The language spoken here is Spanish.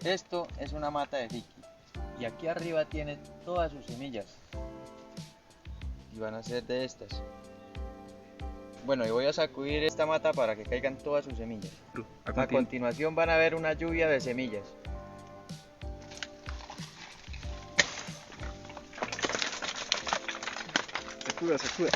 Esto es una mata de fiki y aquí arriba tiene todas sus semillas y van a ser de estas. Bueno, y voy a sacudir esta mata para que caigan todas sus semillas. A continuación van a ver una lluvia de semillas. Sacuda, sacuda.